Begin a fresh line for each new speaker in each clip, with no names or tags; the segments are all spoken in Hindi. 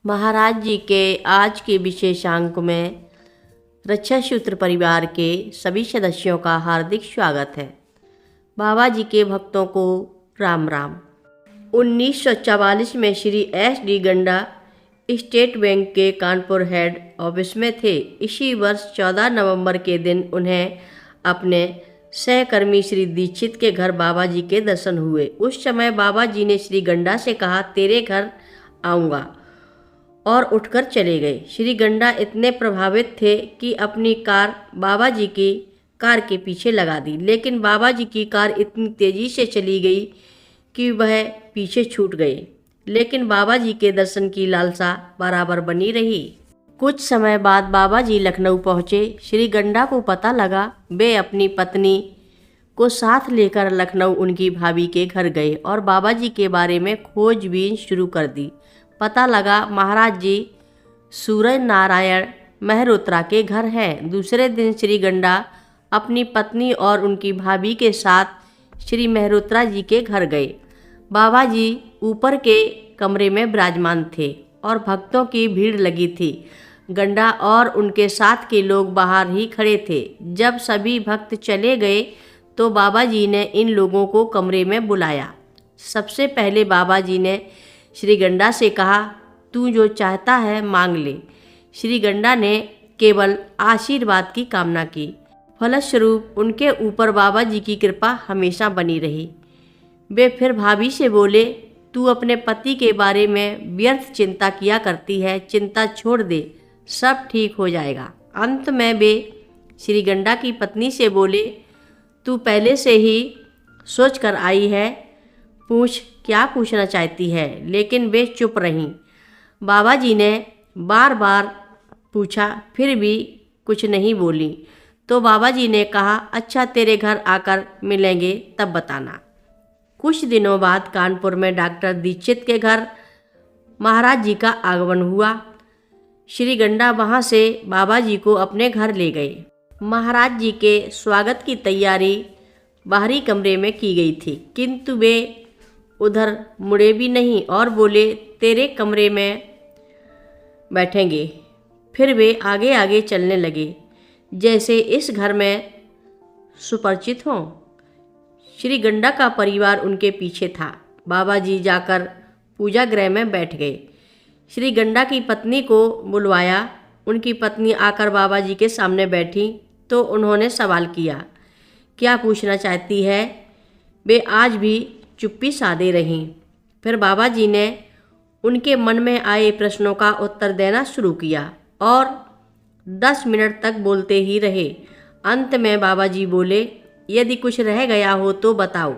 महाराज जी के आज के विशेषांक में रक्षा सूत्र परिवार के सभी सदस्यों का हार्दिक स्वागत है। बाबा जी के भक्तों को राम राम। 1944 में श्री एस.डी. गंडा स्टेट बैंक के कानपुर हेड ऑफिस में थे। इसी वर्ष 14 नवंबर के दिन उन्हें अपने सहकर्मी श्री दीक्षित के घर बाबा जी के दर्शन हुए। उस समय बाबा जी ने श्री गंडा से कहा, तेरे घर आऊँगा, और उठकर चले गए। श्री गंडा इतने प्रभावित थे कि अपनी कार बाबा जी की कार के पीछे लगा दी, लेकिन बाबा जी की कार इतनी तेज़ी से चली गई कि वह पीछे छूट गए। लेकिन बाबा जी के दर्शन की लालसा बराबर बनी रही। कुछ समय बाद बाबा जी लखनऊ पहुँचे। श्री गंडा को पता लगा। वे अपनी पत्नी को साथ लेकर लखनऊ उनकी भाभी के घर गए और बाबा जी के बारे में खोजबीन शुरू कर दी। पता लगा महाराज जी सूरज नारायण मेहरोत्रा के घर हैं। दूसरे दिन श्री गंडा अपनी पत्नी और उनकी भाभी के साथ श्री मेहरोत्रा जी के घर गए। बाबा जी ऊपर के कमरे में विराजमान थे और भक्तों की भीड़ लगी थी। गंडा और उनके साथ के लोग बाहर ही खड़े थे। जब सभी भक्त चले गए तो बाबा जी ने इन लोगों को कमरे में बुलाया। सबसे पहले बाबा जी ने श्री गंडा से कहा, तू जो चाहता है मांग ले। श्री गंडा ने केवल आशीर्वाद की कामना की। फलस्वरूप उनके ऊपर बाबा जी की कृपा हमेशा बनी रही। वे फिर भाभी से बोले, तू अपने पति के बारे में व्यर्थ चिंता किया करती है, चिंता छोड़ दे, सब ठीक हो जाएगा। अंत में वे श्री गंडा की पत्नी से बोले, तू पहले से ही सोच कर आई है, पूछ क्या पूछना चाहती है। लेकिन वे चुप रहीं। बाबा जी ने बार बार पूछा, फिर भी कुछ नहीं बोली। तो बाबा जी ने कहा, अच्छा तेरे घर आकर मिलेंगे तब बताना। कुछ दिनों बाद कानपुर में डॉक्टर दीक्षित के घर महाराज जी का आगमन हुआ। श्री गंडा वहाँ से बाबा जी को अपने घर ले गए। महाराज जी के स्वागत की तैयारी बाहरी कमरे में की गई थी, किंतु वे उधर मुड़े भी नहीं और बोले, तेरे कमरे में बैठेंगे। फिर वे आगे आगे चलने लगे, जैसे इस घर में सुपरिचित हों। श्री गंडा का परिवार उनके पीछे था। बाबा जी जाकर पूजा गृह में बैठ गए। श्री गंडा की पत्नी को बुलवाया। उनकी पत्नी आकर बाबा जी के सामने बैठी तो उन्होंने सवाल किया, क्या पूछना चाहती है। वे आज भी चुप्पी साधे रहीं। फिर बाबा जी ने उनके मन में आए प्रश्नों का उत्तर देना शुरू किया और 10 मिनट तक बोलते ही रहे। अंत में बाबा जी बोले, यदि कुछ रह गया हो तो बताओ।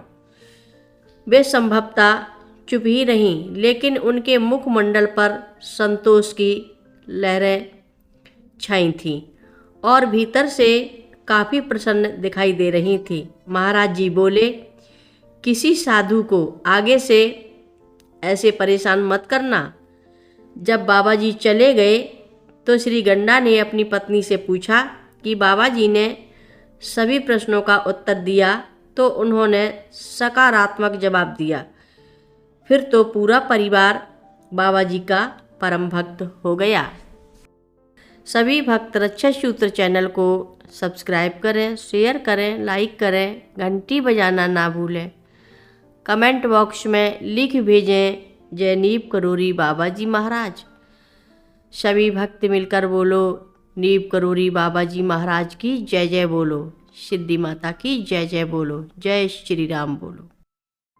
वे संभवतः चुप ही रहीं, लेकिन उनके मुखमंडल पर संतोष की लहरें छाई थीं और भीतर से काफ़ी प्रसन्न दिखाई दे रही थी। महाराज जी बोले, किसी साधु को आगे से ऐसे परेशान मत करना। जब बाबा जी चले गए तो श्री गंडा ने अपनी पत्नी से पूछा कि बाबा जी ने सभी प्रश्नों का उत्तर दिया तो उन्होंने सकारात्मक जवाब दिया। फिर तो पूरा परिवार बाबा जी का परम भक्त हो गया। सभी भक्त रक्षा सूत्र चैनल को सब्सक्राइब करें, शेयर करें, लाइक करें, घंटी बजाना ना भूलें। कमेंट बॉक्स में लिख भेजें, जय नीव करोरी बाबा जी महाराज। सभी भक्त मिलकर बोलो, नीव करोरी बाबा जी महाराज की जय जय बोलो। सिद्धि माता की जय जय बोलो। जय श्री राम बोलो।